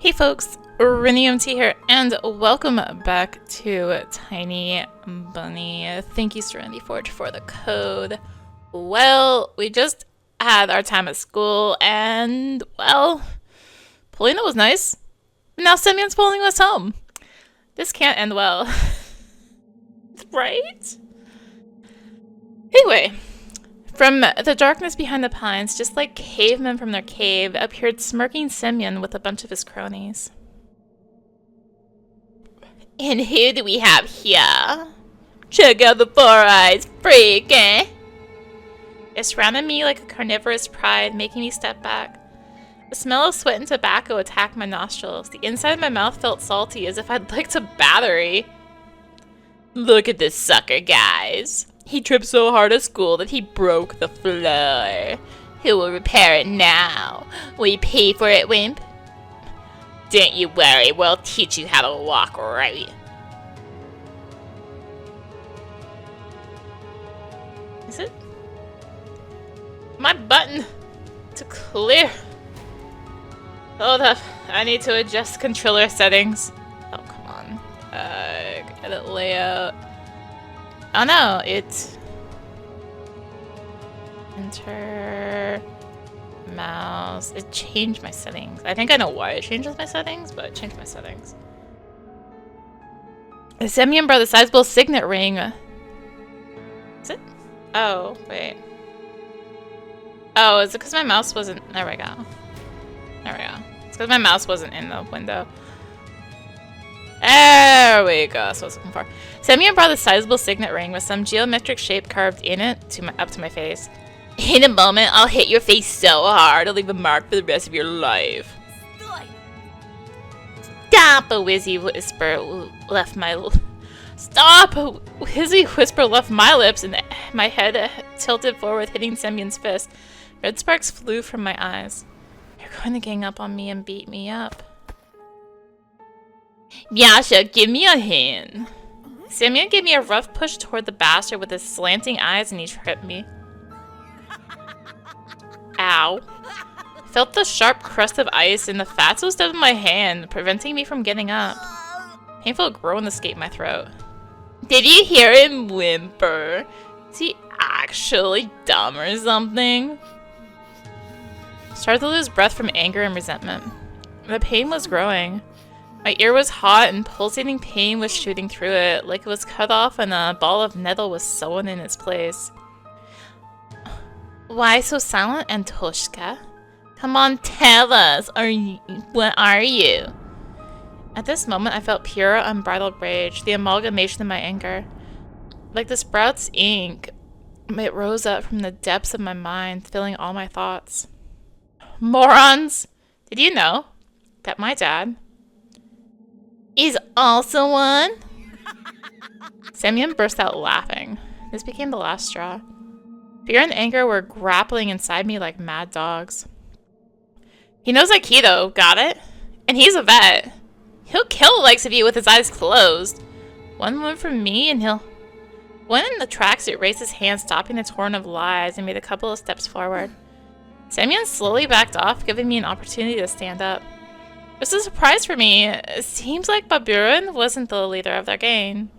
Hey folks, rinimt here, and welcome back to Tiny Bunny. Thank you, Serenity Forge, for the code. Well, we just had our time at school, and, well, Polina was nice. Now Semyon's pulling us home. This can't end well. Right? Anyway, from the darkness behind the pines, just like cavemen from their cave, appeared smirking Semyon with a bunch of his cronies. And who do we have here? Check out the four eyes freak, eh? It surrounded me like a carnivorous pride, making me step back. The smell of sweat and tobacco attacked my nostrils. The inside of my mouth felt salty, as if I'd licked a battery. Look at this sucker, guys. He tripped so hard at school that he broke the floor. Who will repair it now? Will you pay for it, wimp? Don't you worry, we'll teach you how to walk right. Is it? My button to clear. Hold up, I need to adjust controller settings. Oh, come on. Edit layout. Oh no, it's enter mouse. It changed my settings. I think I know why it changes my settings, but it changed my settings. The Semyon brought a sizable signet ring. Is it? Oh, wait. Oh, is it because my mouse wasn't... There we go. There we go. It's because my mouse wasn't in the window. There we go. That's what I was looking for. Semyon brought a sizable signet ring with some geometric shape carved in it up to my face. In a moment, I'll hit your face so hard it'll leave a mark for the rest of your life. Stop! A wheezy whisper left my lips, and my head tilted forward, hitting Semyon's fist. Red sparks flew from my eyes. You're going to gang up on me and beat me up. Yasha, give me a hand. Semyon gave me a rough push toward the bastard with his slanting eyes, and he tripped me. Ow. I felt the sharp crust of ice in the fatso stub of my hand, preventing me from getting up. Painful groan escaped my throat. Did you hear him whimper? Is he actually dumb or something? Started to lose breath from anger and resentment. The pain was growing. My ear was hot and pulsating pain was shooting through it, like it was cut off and a ball of nettle was sewn in its place. Why so silent, Antoshka? Come on, tell us. What are you? At this moment, I felt pure, unbridled rage, the amalgamation of my anger. Like the sprout's ink, it rose up from the depths of my mind, filling all my thoughts. Morons! Did you know that my dad is also one? Semyon burst out laughing. This became the last straw. Fear and anger were grappling inside me like mad dogs. He knows Aikido, got it? And he's a vet. He'll kill the likes of you with his eyes closed. One move from me and he'll... One in the tracksuit raised his hand, stopping the torrent of lies, and made a couple of steps forward. Semyon slowly backed off, giving me an opportunity to stand up. It was a surprise for me. It seems like Baburin wasn't the leader of their gang.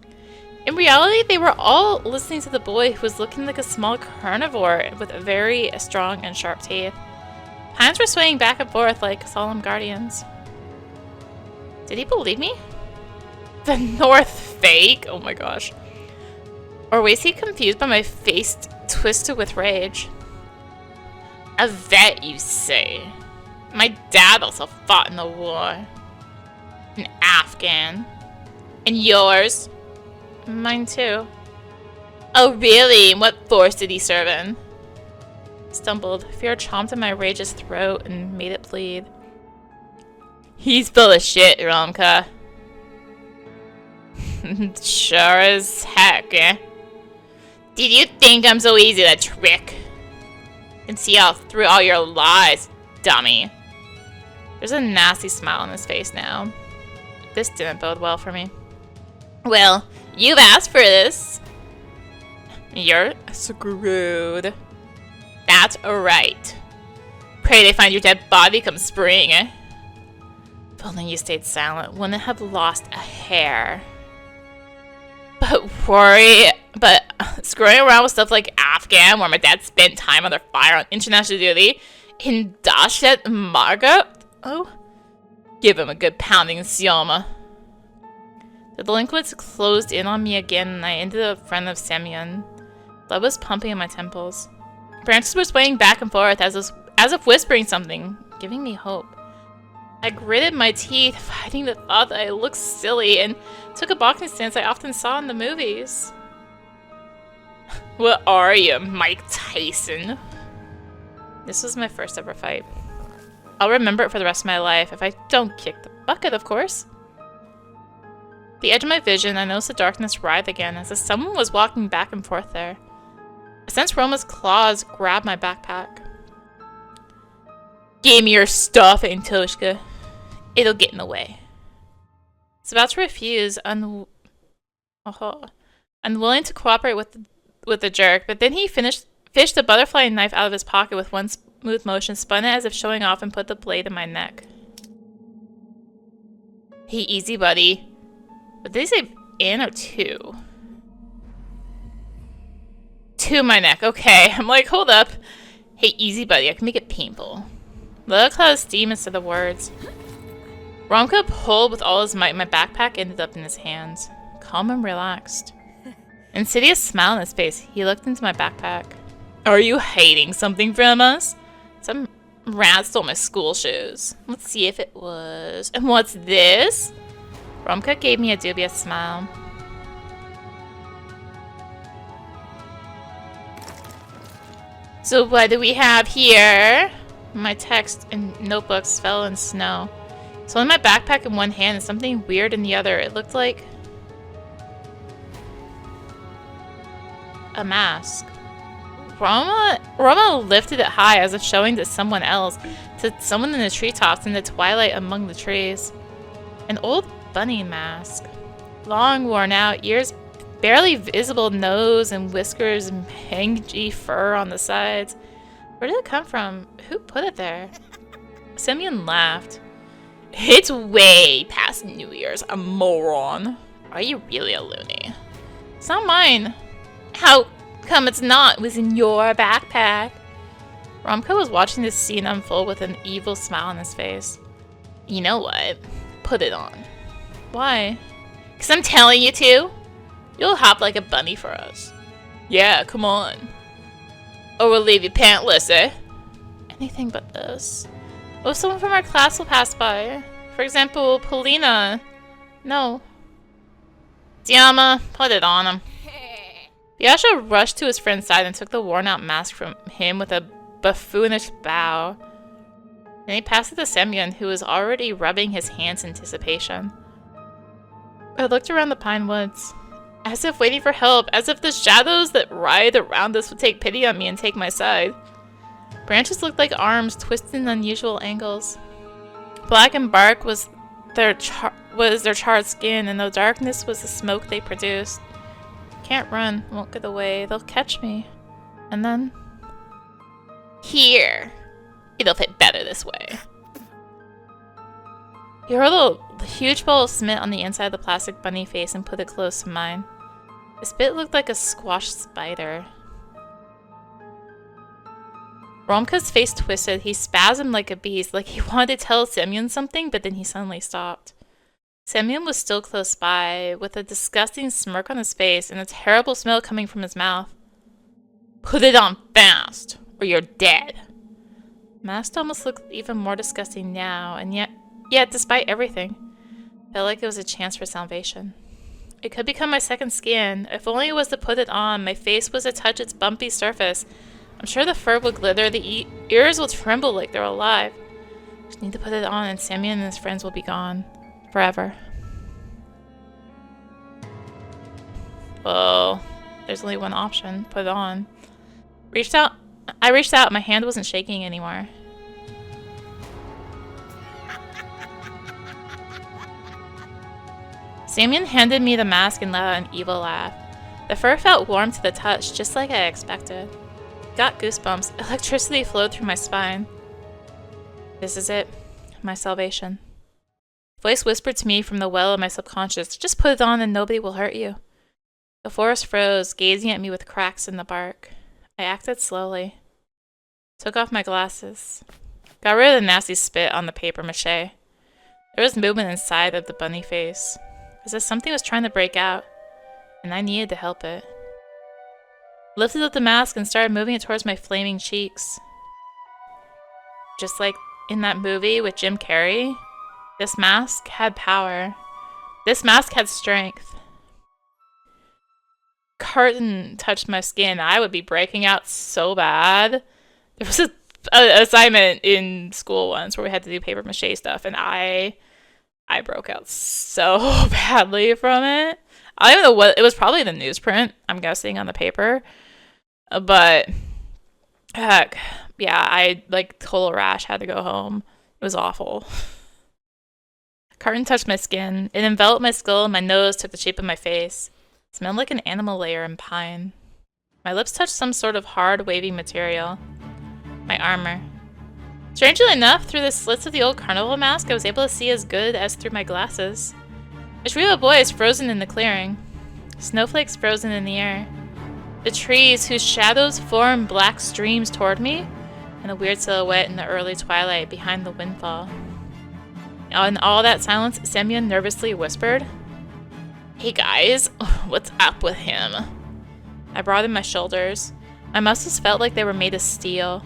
In reality, they were all listening to the boy who was looking like a small carnivore with very strong and sharp teeth. Hands were swaying back and forth like solemn guardians. Did he believe me? The North fake? Oh my gosh. Or was he confused by my face twisted with rage? A vet, you say? My dad also fought in the war. An Afghan. And yours? Mine too. Oh really? What force did he serve in? Stumbled. Fear chomped at my rage's throat and made it bleed. He's full of shit, Romka. Sure as heck, eh? Did you think I'm so easy to trick? And see all through all your lies, dummy. There's a nasty smile on his face now. This didn't bode well for me. Well, you've asked for this. You're screwed. That's right. Pray they find your dead body come spring, eh? If only you stayed silent, wouldn't have lost a hair. But screwing around with stuff like Afghan, where my dad spent time under fire on international duty, in Dashet Marga? Oh, give him a good pounding, Sioma. The delinquents closed in on me again, and I ended up a friend of Semyon. Blood was pumping in my temples. Branches were swaying back and forth as if whispering something, giving me hope. I gritted my teeth, fighting the thought that I looked silly, and took a boxing stance I often saw in the movies. What are you, Mike Tyson? This was my first ever fight. I'll remember it for the rest of my life, if I don't kick the bucket, of course. At the edge of my vision, I noticed the darkness writhe again, as if someone was walking back and forth there. I sensed Roma's claws grab my backpack. Give me your stuff, Antoshka. It'll get in the way. I was about to refuse, unwilling to cooperate with the jerk, but then he fished a butterfly knife out of his pocket with one smooth motion, spun it as if showing off, and put the blade in my neck. Hey, easy, buddy. But did he say in or to? To my neck. Okay. I'm like, hold up. Hey, easy, buddy. I can make it painful. Let it cloud of steam instead of words. Romka pulled with all his might, and my backpack ended up in his hands. Calm and relaxed. Insidious smile on his face. He looked into my backpack. Are you hiding something from us? Some rat stole my school shoes. Let's see if it was. And what's this? Romka gave me a dubious smile. So what do we have here? My text and notebooks fell in snow. So in my backpack in one hand and something weird in the other. It looked like a mask. Roma lifted it high as if showing to someone else, to someone in the treetops in the twilight among the trees. An old bunny mask. Long worn out, ears barely visible, nose and whiskers and mangy fur on the sides. Where did it come from? Who put it there? Semyon laughed. It's way past New Year's, a moron. Are you really a loony? It's not mine. How come it's not? It was in your backpack. Romka was watching this scene unfold with an evil smile on his face. You know what? Put it on. Why? 'Cause I'm telling you to. You'll hop like a bunny for us. Yeah, come on. Or we'll leave you pantless, eh? Anything but this. What if someone from our class will pass by? For example, Polina. No. Diama, put it on him. Yasha rushed to his friend's side and took the worn-out mask from him with a buffoonish bow. Then he passed it to Semyon, who was already rubbing his hands in anticipation. I looked around the pine woods, as if waiting for help, as if the shadows that writhed around us would take pity on me and take my side. Branches looked like arms twisted in unusual angles. Black and bark was their charred skin, and the darkness was the smoke they produced. Can't run, won't get away, they'll catch me. And then... Here! It'll fit better this way. He hurled a huge bowl of cement on the inside of the plastic bunny face and put it close to mine. His spit looked like a squashed spider. Romka's face twisted. He spasmed like a beast, like he wanted to tell Semyon something, but then he suddenly stopped. Semyon was still close by, with a disgusting smirk on his face and a terrible smell coming from his mouth. Put it on fast, or you're dead. Mask almost looked even more disgusting now, and yet despite everything, felt like it was a chance for salvation. It could become my second skin. If only it was to put it on, my face was to touch its bumpy surface. I'm sure the fur will glitter, the ears will tremble like they're alive. Just need to put it on and Semyon and his friends will be gone. Forever. Well, there's only one option. Put it on. I reached out, my hand wasn't shaking anymore. Semyon handed me the mask and let out an evil laugh. The fur felt warm to the touch, just like I expected. Got goosebumps. Electricity flowed through my spine. This is it. My salvation. Voice whispered to me from the well of my subconscious, just put it on and nobody will hurt you. The forest froze, gazing at me with cracks in the bark. I acted slowly. Took off my glasses. Got rid of the nasty spit on the paper mache. There was movement inside of the bunny face, as if something was trying to break out, and I needed to help it. Lifted up the mask and started moving it towards my flaming cheeks. Just like in that movie with Jim Carrey, this mask had power. This mask had strength. Carton touched my skin. I would be breaking out so bad. There was an assignment in school once where we had to do paper mache stuff, and I broke out so badly from it. I don't even know what it was. Probably the newsprint, I'm guessing, on the paper. But heck, yeah, I like total rash. Had to go home. It was awful. Carton touched my skin. It enveloped my skull, and my nose took the shape of my face. It smelled like an animal lair in pine. My lips touched some sort of hard, wavy material. My armor. Strangely enough, through the slits of the old carnival mask, I was able to see as good as through my glasses. A trio of boys frozen in the clearing. Snowflakes frozen in the air. The trees whose shadows formed black streams toward me, and a weird silhouette in the early twilight behind the windfall. In all that silence, Semyon nervously whispered, "Hey guys, what's up with him?" I broadened my shoulders. My muscles felt like they were made of steel.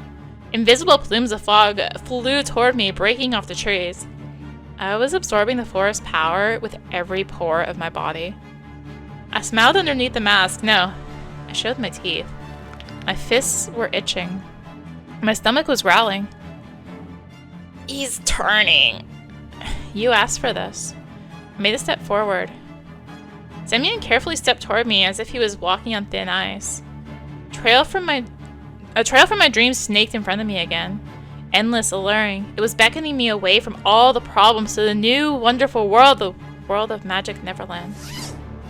Invisible plumes of fog flew toward me, breaking off the trees. I was absorbing the forest power with every pore of my body. I smiled underneath the mask. No, I showed my teeth. My fists were itching. My stomach was growling. "He's turning." You asked for this. I made a step forward. Semyon carefully stepped toward me as if he was walking on thin ice. A trail from my dreams snaked in front of me again. Endless, alluring. It was beckoning me away from all the problems to the new, wonderful world, the world of Magic Neverland.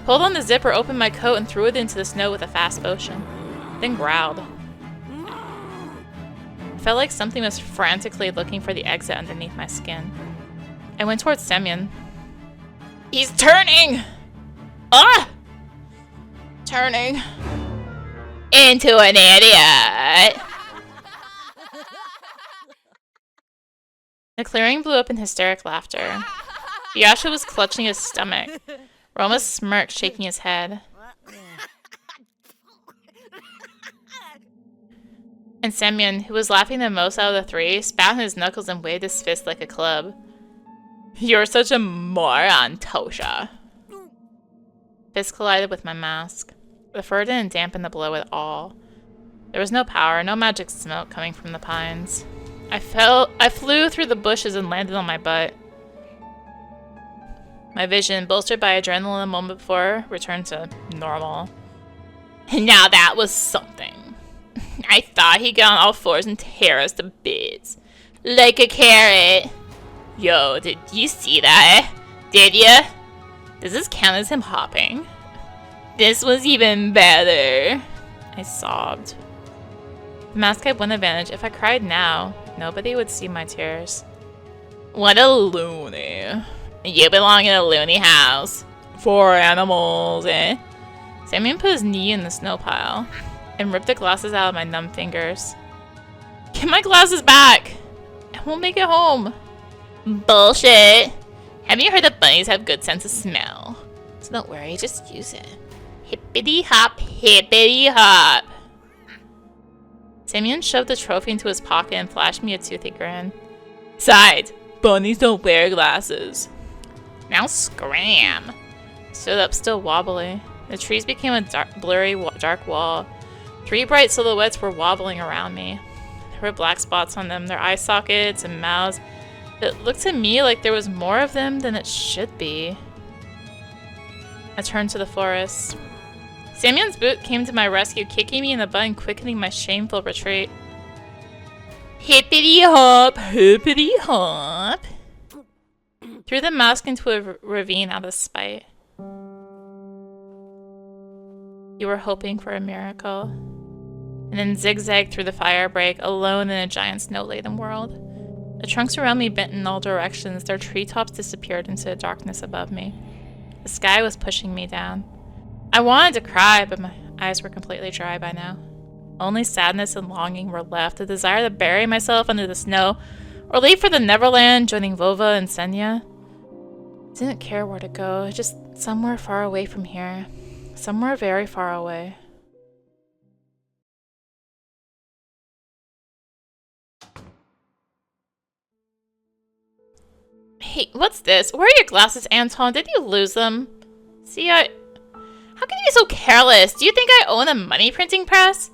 Pulled on the zipper, opened my coat, and threw it into the snow with a fast motion. Then growled. I felt like something was frantically looking for the exit underneath my skin. I went towards Semyon. "He's turning! Ah! Turning into an idiot!" The clearing blew up in hysteric laughter. Yasha was clutching his stomach. Roma smirked, shaking his head. And Semyon, who was laughing the most out of the three, spat on his knuckles and waved his fist like a club. "You're such a moron, Tosha." Fist collided with my mask. The fur didn't dampen the blow at all. There was no power, no magic smoke coming from the pines. I flew through the bushes and landed on my butt. My vision, bolstered by adrenaline a moment before, returned to normal. Now that was something. I thought he'd get on all fours and tear us to bits. Like a carrot. Yo, did you see that? Did ya? Does this count as him hopping? This was even better. I sobbed. The mask had one advantage. If I cried now, nobody would see my tears. What a loony. You belong in a loony house. For animals, eh? Semyon put his knee in the snow pile and ripped the glasses out of my numb fingers. Get my glasses back! I won't make it home. Bullshit. Haven't you heard that bunnies have good sense of smell? So don't worry, just use it. Hippity hop, hippity hop. Semyon shoved the trophy into his pocket and flashed me a toothy grin. Besides, bunnies don't wear glasses. Now scram. Stood up, still wobbly. The trees became a blurry, dark wall. Three bright silhouettes were wobbling around me. There were black spots on them, their eye sockets and mouths. It looked to me like there was more of them than it should be. I turned to the forest. Semyon's boot came to my rescue, kicking me in the butt and quickening my shameful retreat. Hippity hop, hippity hop. Threw the mask into a ravine out of spite. You were hoping for a miracle. And then zigzagged through the fire break, alone in a giant snow-laden world. The trunks around me bent in all directions. Their treetops disappeared into the darkness above me. The sky was pushing me down. I wanted to cry, but my eyes were completely dry by now. Only sadness and longing were left, a desire to bury myself under the snow, or leave for the Neverland, joining Vova and Senya. I didn't care where to go, just somewhere far away from here. Somewhere very far away. Hey, what's this? Where are your glasses, Anton? Did you lose them? See, how can you be so careless? Do you think I own a money printing press?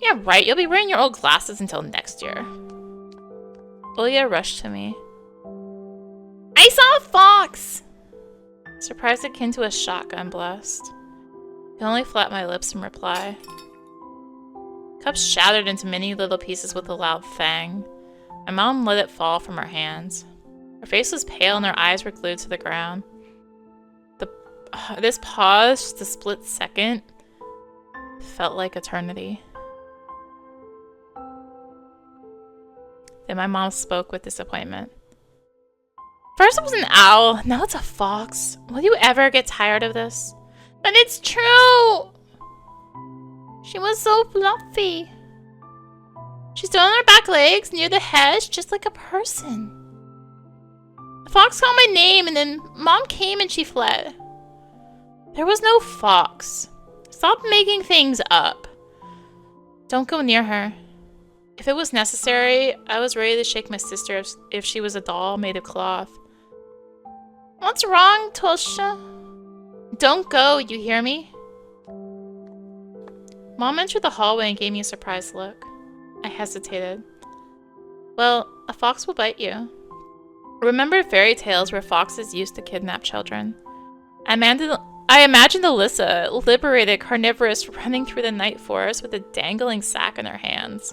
Yeah, right. You'll be wearing your old glasses until next year. Ulya rushed to me. I saw a fox! Surprise akin to a shotgun blast. I can only flap my lips in reply. Cups shattered into many little pieces with a loud thang. My mom let it fall from her hands. Her face was pale and her eyes were glued to the ground. This pause, just a split second, felt like eternity. Then my mom spoke with disappointment. First it was an owl, now it's a fox. Will you ever get tired of this? But it's true! She was so fluffy. She stood on her back legs near the hedge just like a person. The fox called my name and then Mom came and she fled. There was no fox. Stop making things up. Don't go near her. If it was necessary, I was ready to shake my sister if she was a doll made of cloth. What's wrong, Tosha? Don't go, you hear me? Mom entered the hallway and gave me a surprised look. I hesitated. Well, a fox will bite you. Remember fairy tales where foxes used to kidnap children. I imagined Alyssa, liberated, carnivorous, running through the night forest with a dangling sack in her hands.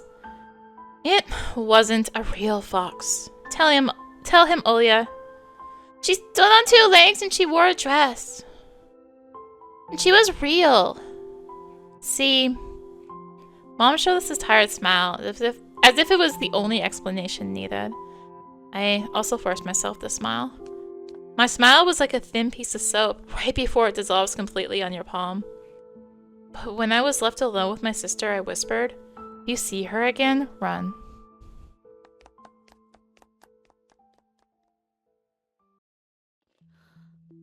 It wasn't a real fox. Tell him, Ulya. She stood on two legs and she wore a dress. And she was real. See, Mom showed us this tired smile, as if it was the only explanation needed. I also forced myself to smile. My smile was like a thin piece of soap right before it dissolves completely on your palm. But when I was left alone with my sister, I whispered, "If you see her again, run."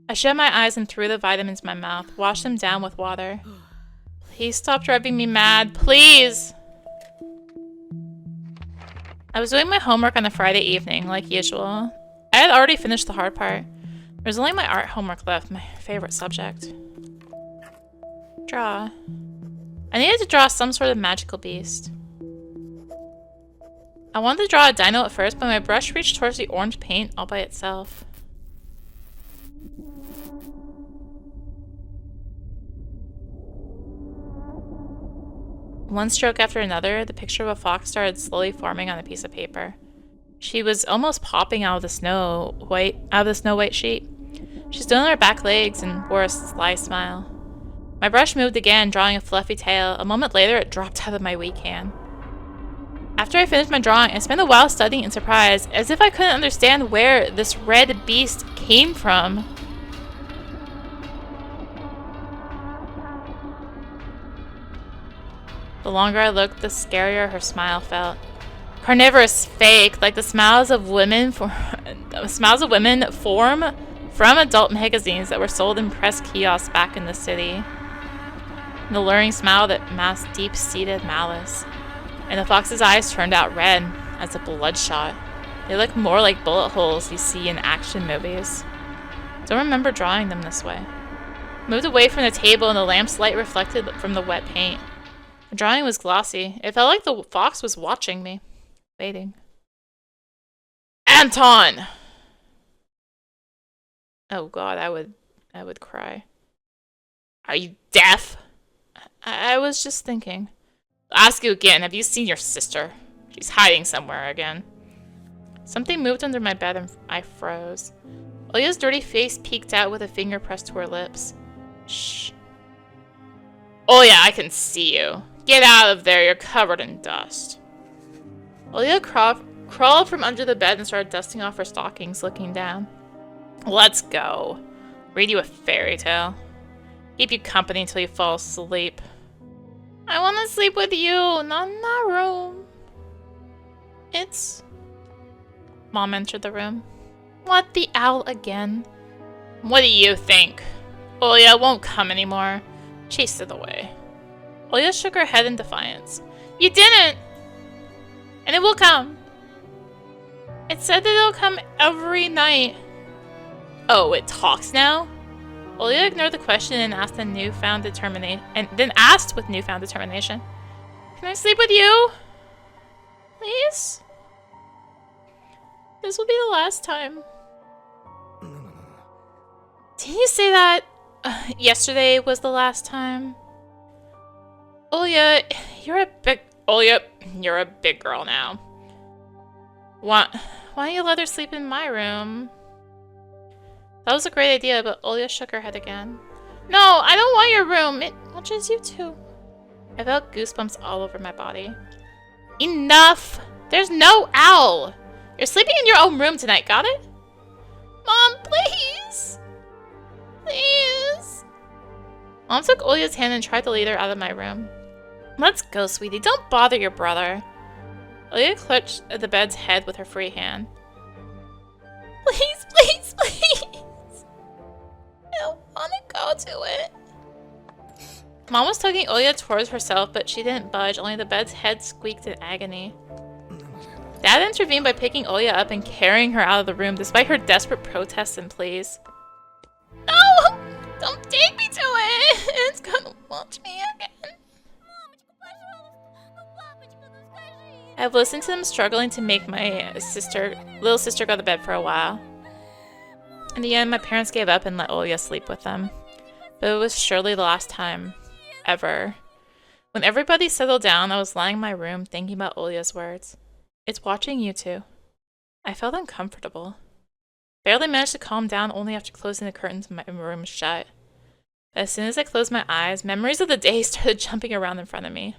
I shut my eyes and threw the vitamins in my mouth, washed them down with water. Please stop driving me mad, please! I was doing my homework on a Friday evening, like usual. I had already finished the hard part. There was only my art homework left, my favorite subject. Draw. I needed to draw some sort of magical beast. I wanted to draw a dino at first, but my brush reached towards the orange paint all by itself. One stroke after another, the picture of a fox started slowly forming on a piece of paper. She was almost popping out of the snow white sheet. She stood on her back legs and wore a sly smile. My brush moved again, drawing a fluffy tail. A moment later, it dropped out of my weak hand. After I finished my drawing, I spent a while studying in surprise, as if I couldn't understand where this red beast came from. The longer I looked, the scarier her smile felt. Carnivorous, fake, like the smiles of women form from adult magazines that were sold in press kiosks back in the city. And the luring smile that masked deep-seated malice. And the fox's eyes turned out red as a bloodshot. They looked more like bullet holes you see in action movies. Don't remember drawing them this way. I moved away from the table and the lamp's light reflected from the wet paint. The drawing was glossy. It felt like the fox was watching me. Waiting. Anton! Oh god, I would cry. Are you deaf? I was just thinking. I'll ask you again, have you seen your sister? She's hiding somewhere again. Something moved under my bed and I froze. Ulya's dirty face peeked out with a finger pressed to her lips. Shh. Ulya, I can see you. Get out of there, you're covered in dust. Ulya crawled from under the bed and started dusting off her stockings, looking down. Let's go. Read you a fairy tale. Keep you company until you fall asleep. I want to sleep with you, not in that room. It's... Mom entered the room. What, the owl again? What do you think? Olya won't come anymore. Chased it away. Olya shook her head in defiance. You didn't! And it will come. It said that it'll come every night. Oh, it talks now? Olya ignored the question and asked with newfound determination. Can I sleep with you? Please? This will be the last time. Didn't you say that yesterday was the last time? Olya, you're a big girl now. Why don't you let her sleep in my room? That was a great idea, but Olya shook her head again. No, I don't want your room. It watches you too. I felt goosebumps all over my body. Enough! There's no owl! You're sleeping in your own room tonight, got it? Mom, please! Please! Mom took Olya's hand and tried to lead her out of my room. Let's go, sweetie. Don't bother your brother. Olya clutched at the bed's head with her free hand. Please, please, please! I don't want to go to it. Mom was tugging Olya towards herself, but she didn't budge. Only the bed's head squeaked in agony. Dad intervened by picking Olya up and carrying her out of the room, despite her desperate protests and pleas. No! Don't take me to it! It's gonna watch me again. I've listened to them struggling to make my little sister go to bed for a while. In the end, my parents gave up and let Olya sleep with them. But it was surely the last time. Ever. When everybody settled down, I was lying in my room thinking about Olya's words. It's watching you two. I felt uncomfortable. Barely managed to calm down only after closing the curtains of my room shut. But as soon as I closed my eyes, memories of the day started jumping around in front of me.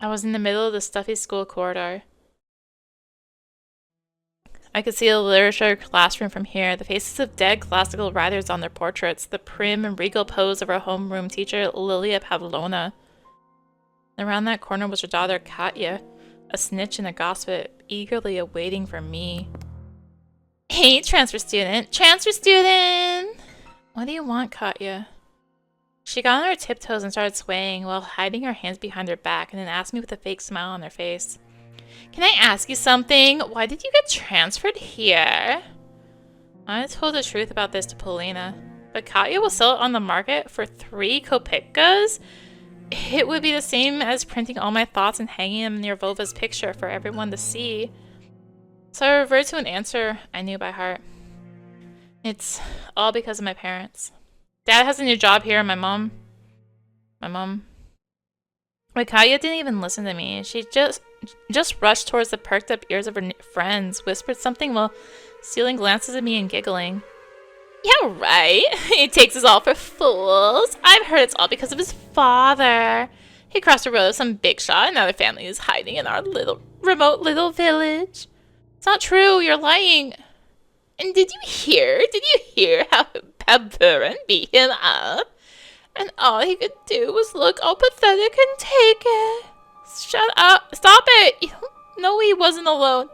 I was in the middle of the stuffy school corridor. I could see the literature classroom from here, the faces of dead classical writers on their portraits, the prim and regal pose of our homeroom teacher, Lilia Pavlovna. And around that corner was her daughter, Katya, a snitch and a gossip, eagerly awaiting for me. Hey, transfer student! Transfer student! What do you want, Katya? She got on her tiptoes and started swaying while hiding her hands behind her back, and then asked me with a fake smile on her face. Can I ask you something? Why did you get transferred here? I told the truth about this to Polina, but Katya will sell it on the market for 3 kopeckas? It would be the same as printing all my thoughts and hanging them near Vova's picture for everyone to see. So I reverted to an answer I knew by heart. It's all because of my parents. Dad has a new job here, and my mom... But Katya didn't even listen to me. She just rushed towards the perked up ears of her friends, whispered something while stealing glances at me and giggling. Yeah, right. He takes us all for fools. I've heard it's all because of his father. He crossed the road with some big shot, and now their family is hiding in our remote little village. It's not true. You're lying. And did you hear how Buran beat him up? And all he could do was look all pathetic and take it. Shut up. Stop it. You don't know he wasn't alone.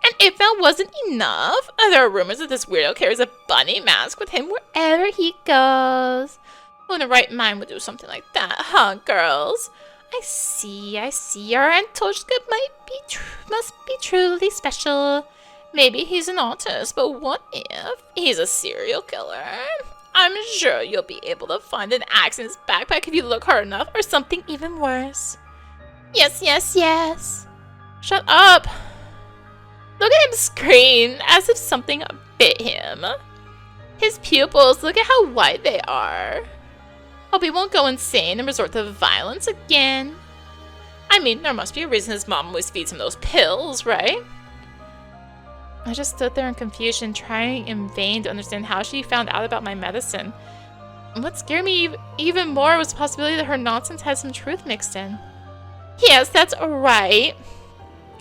And if that wasn't enough, there are rumors that this weirdo carries a bunny mask with him wherever he goes. Who in the right mind would do something like that, huh, girls? I see. Our Antoshka must be truly special. Maybe he's an artist, but what if he's a serial killer? I'm sure you'll be able to find an axe in his backpack if you look hard enough, or something even worse. Yes. Shut up. Look at him scream, as if something bit him. His pupils, look at how wide they are. Hope he won't go insane and resort to violence again. I mean, there must be a reason his mom always feeds him those pills, right? I just stood there in confusion, trying in vain to understand how she found out about my medicine. And what scared me even more was the possibility that her nonsense had some truth mixed in. Yes, that's right.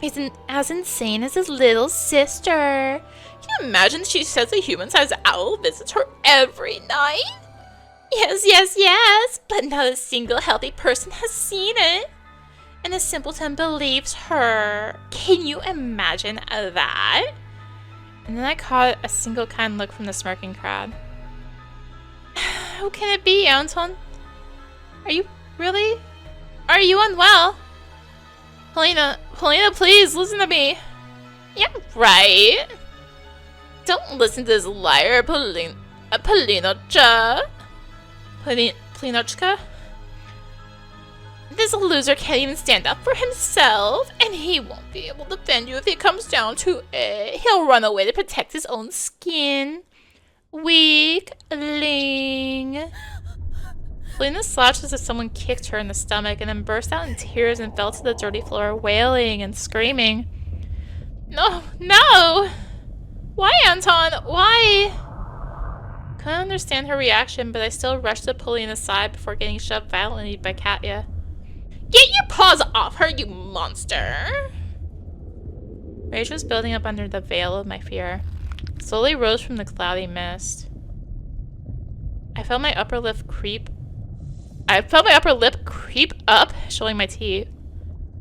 He's as insane as his little sister. Can you imagine she says a human-sized owl visits her every night? Yes, yes, yes, but not a single healthy person has seen it. And the simpleton believes her. Can you imagine that? And then I caught a single kind look from the smirking crowd. Who can it be, Anton? Are you really? Are you unwell? Helena, please listen to me. Yeah, right. Don't listen to this liar, Polinochka. This loser can't even stand up for himself, and he won't be able to defend you if it comes down to it. He'll run away to protect his own skin. Weakling. Lena slouched as if someone kicked her in the stomach and then burst out in tears and fell to the dirty floor, wailing and screaming. No, no! Why, Anton? Why? Couldn't understand her reaction, but I still rushed to pulling aside before getting shoved violently by Katya. Get your paws off her, you monster! Rage was building up under the veil of my fear. It slowly rose from the cloudy mist. I felt my upper lip creep up, showing my teeth.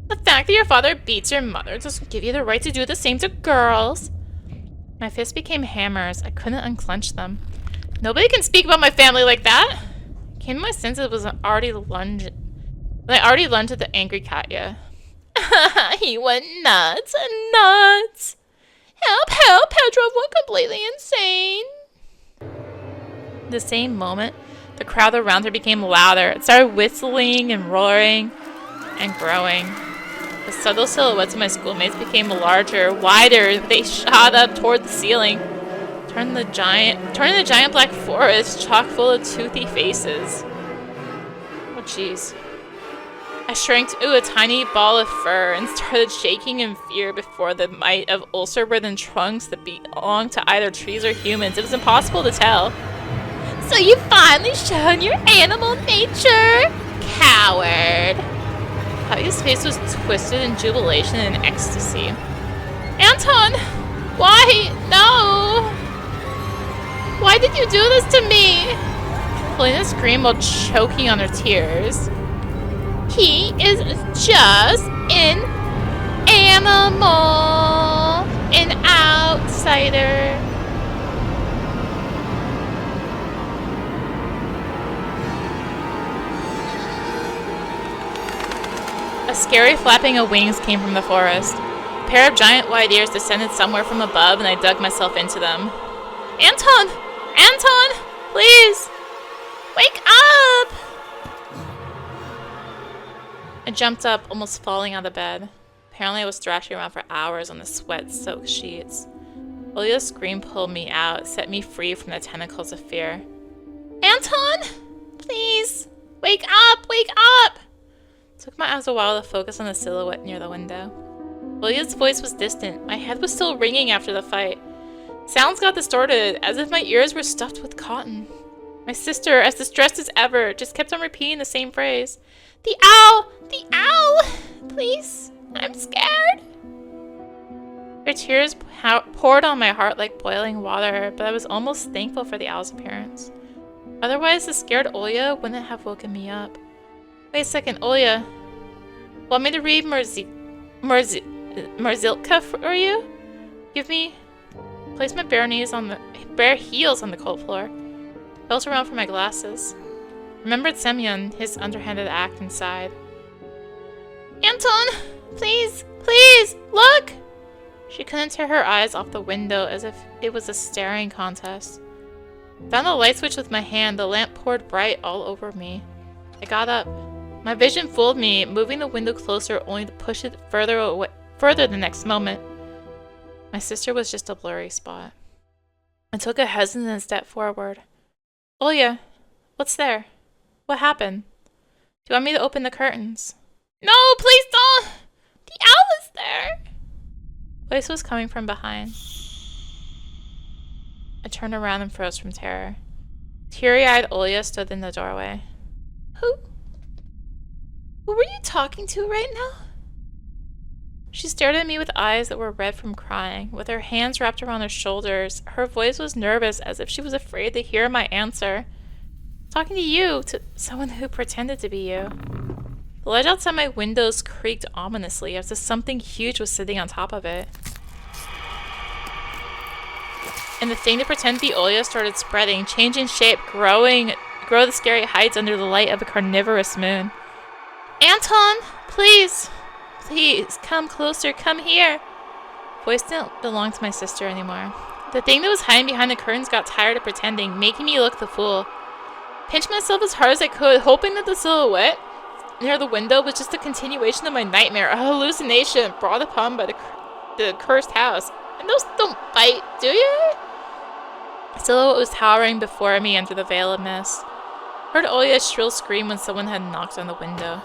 The fact that your father beats your mother doesn't give you the right to do the same to girls. My fists became hammers. I couldn't unclench them. Nobody can speak about my family like that. Came to my senses was already lunged. I already lunged at the angry Katya. He went nuts. Help, Pedro went completely insane. The same moment, the crowd around her became louder. It started whistling and roaring and growing. The subtle silhouettes of my schoolmates became larger, wider. They shot up toward the ceiling, turning the giant black forest chock full of toothy faces. Oh, jeez. I shrank to a tiny ball of fur and started shaking in fear before the might of ulcer-ridden trunks that belonged to either trees or humans. It was impossible to tell. So you finally shown your animal nature? Coward. Katya's face was twisted in jubilation and ecstasy. Anton! Why? No! Why did you do this to me? Helena screamed while choking on her tears. He is just an animal, an outsider. A scary flapping of wings came from the forest. A pair of giant white ears descended somewhere from above, and I dug myself into them. Anton! Anton! Please! Wake up! I jumped up, almost falling out of bed. Apparently I was thrashing around for hours on the sweat-soaked sheets. Olia's scream pulled me out, set me free from the tentacles of fear. Anton! Please! Wake up! Wake up! It took my eyes a while to focus on the silhouette near the window. Olia's voice was distant. My head was still ringing after the fight. Sounds got distorted, as if my ears were stuffed with cotton. My sister, as distressed as ever, just kept on repeating the same phrase. The owl! The owl! Please, I'm scared. Her tears poured on my heart like boiling water, but I was almost thankful for the owl's appearance. Otherwise, the scared Olia wouldn't have woken me up. Wait a second, Olia. Want me to read Merzilka for you? Place my bare heels on the cold floor. Felt around for my glasses. Remembered Semyon, his underhanded act inside. Anton! Please! Please! Look! She couldn't tear her eyes off the window as if it was a staring contest. Found the light switch with my hand, the lamp poured bright all over me. I got up. My vision fooled me, moving the window closer only to push it further the next moment. My sister was just a blurry spot. I took a hesitant step forward. Olia, what's there? What happened? Do you want me to open the curtains? No, please don't! The owl is there! Voice was coming from behind. I turned around and froze from terror. Teary-eyed Olya stood in the doorway. Who were you talking to right now? She stared at me with eyes that were red from crying. With her hands wrapped around her shoulders, her voice was nervous, as if she was afraid to hear my answer. Talking to you, to someone who pretended to be you. The ledge outside my windows creaked ominously, as if something huge was sitting on top of it. And the thing to pretend to be Olya started spreading, changing shape, grow the scary heights under the light of a carnivorous moon. Anton, please! Please, come closer, come here. Voice didn't belong to my sister anymore. The thing that was hiding behind the curtains got tired of pretending, making me look the fool. Pinched myself as hard as I could, hoping that the silhouette near the window was just a continuation of my nightmare, a hallucination brought upon by the cursed house. And those don't bite, do you? The silhouette was towering before me under the veil of mist. Heard Olya's shrill scream when someone had knocked on the window.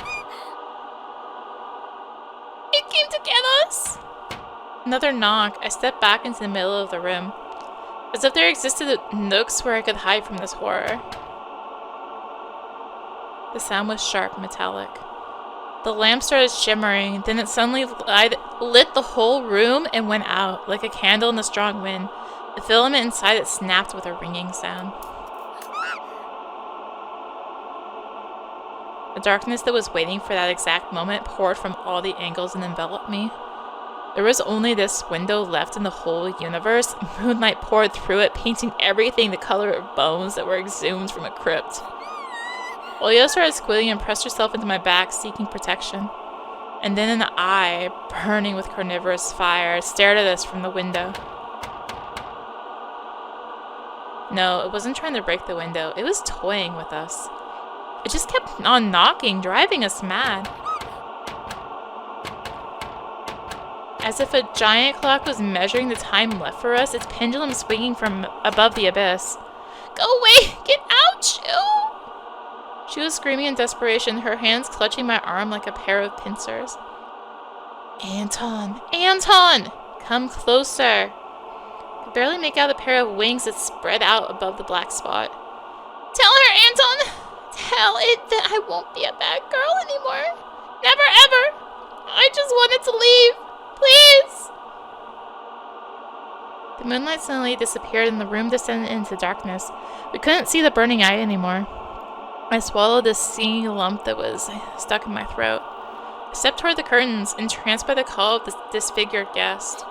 It came to get us! Another knock. I stepped back into the middle of the room, as if there existed nooks where I could hide from this horror. The sound was sharp and metallic. The lamp started shimmering, then it suddenly lit the whole room and went out, like a candle in a strong wind. The filament inside it snapped with a ringing sound. The darkness that was waiting for that exact moment poured from all the angles and enveloped me. There was only this window left in the whole universe. Moonlight poured through it, painting everything the color of bones that were exhumed from a crypt. Olya started squealing and pressed herself into my back, seeking protection. And then an eye, burning with carnivorous fire, stared at us from the window. No, it wasn't trying to break the window. It was toying with us. It just kept on knocking, driving us mad. As if a giant clock was measuring the time left for us, its pendulum swinging from above the abyss. Go away! Get out, Jill! She was screaming in desperation, her hands clutching my arm like a pair of pincers. Anton! Anton! Come closer! I could barely make out a pair of wings that spread out above the black spot. Tell her, Anton! Tell it that I won't be a bad girl anymore. Never ever! I just wanted to leave. Please! The moonlight suddenly disappeared and the room descended into darkness. We couldn't see the burning eye anymore. I swallowed this stinging lump that was stuck in my throat. I stepped toward the curtains, entranced by the call of the disfigured guest.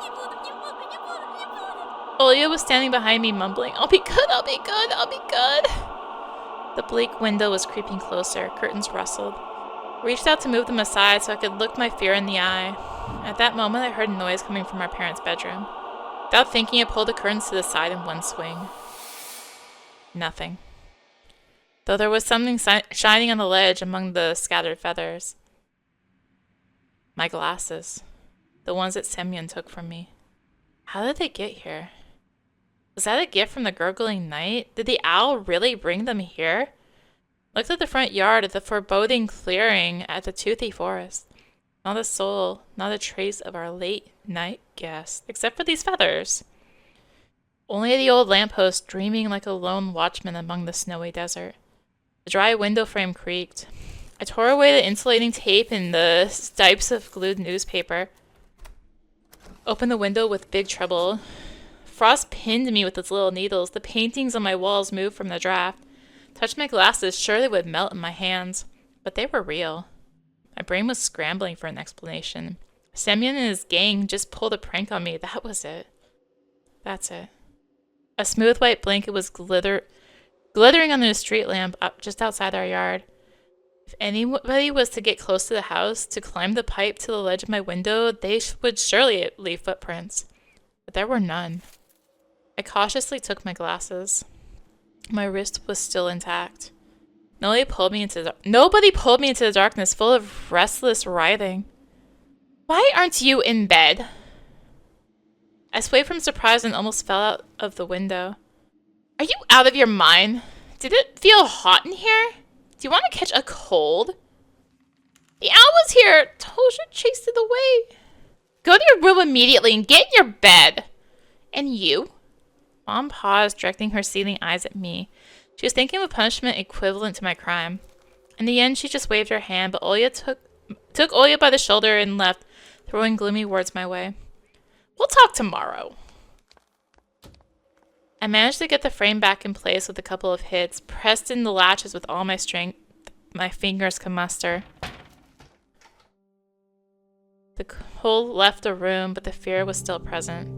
Olya was standing behind me, mumbling, I'll be good, I'll be good, I'll be good. The bleak window was creeping closer. Curtains rustled. I reached out to move them aside so I could look my fear in the eye. At that moment, I heard noise coming from our parents' bedroom. Without thinking, I pulled the curtains to the side in one swing. Nothing. Though there was something shining on the ledge among the scattered feathers. My glasses. The ones that Semyon took from me. How did they get here? Was that a gift from the gurgling night? Did the owl really bring them here? Looked at the front yard, at the foreboding clearing, at the toothy forest. Not a soul, not a trace of our late night guest, except for these feathers. Only the old lamppost dreaming like a lone watchman among the snowy desert. The dry window frame creaked. I tore away the insulating tape and the stipes of glued newspaper. Opened the window with big trouble. Frost pinned me with its little needles. The paintings on my walls moved from the draft. Touched my glasses, sure they would melt in my hands. But they were real. My brain was scrambling for an explanation. Semyon and his gang just pulled a prank on me. That was it. That's it. A smooth white blanket was glittering under a street lamp up just outside our yard. If anybody was to get close to the house, to climb the pipe to the ledge of my window, they would surely leave footprints. But there were none. I cautiously took my glasses. My wrist was still intact. Nobody pulled me into the darkness, full of restless writhing. Why aren't you in bed? I swayed from surprise and almost fell out of the window. Are you out of your mind? Did it feel hot in here? Do you want to catch a cold? The owl was here. Tosha chased it away. Go to your room immediately and get in your bed. And you? Mom paused, directing her seething eyes at me. She was thinking of a punishment equivalent to my crime. In the end, she just waved her hand, but Olya took Olya by the shoulder and left, throwing gloomy words my way. We'll talk tomorrow. I managed to get the frame back in place with a couple of hits, pressed in the latches with all my strength my fingers could muster. The cold left the room, but the fear was still present.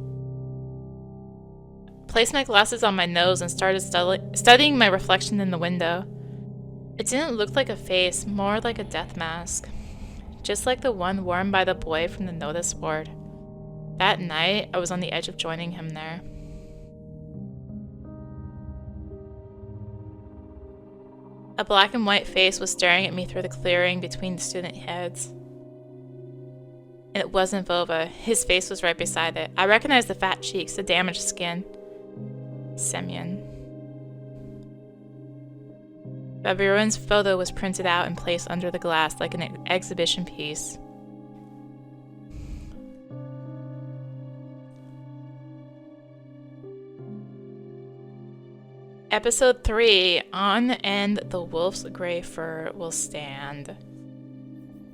I placed my glasses on my nose and started studying my reflection in the window. It didn't look like a face, more like a death mask. Just like the one worn by the boy from the notice board. That night, I was on the edge of joining him there. A black and white face was staring at me through the clearing between the student heads. And it wasn't Vova. His face was right beside it. I recognized the fat cheeks, the damaged skin. Semyon. Baburin's photo was printed out and placed under the glass like an exhibition piece. Episode 3, On and the Wolf's Grey Fur Will Stand.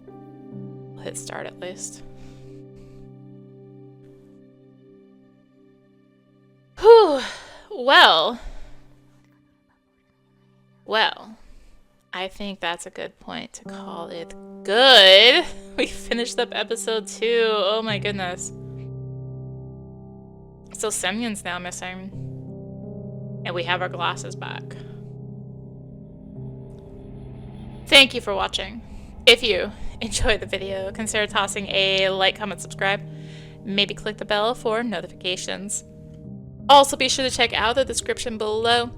We'll hit start at least. Whew. Well, I think that's a good point to call it good. We finished up episode 2. Oh my goodness. So Semyon's now missing. And we have our glasses back. Thank you for watching. If you enjoyed the video, consider tossing a like, comment, subscribe. Maybe click the bell for notifications. Also, be sure to check out the description below.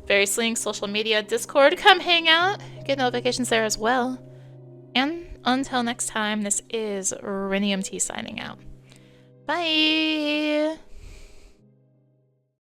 Various links, social media, Discord. Come hang out. Get notifications there as well. And until next time, this is rinimt signing out. Bye!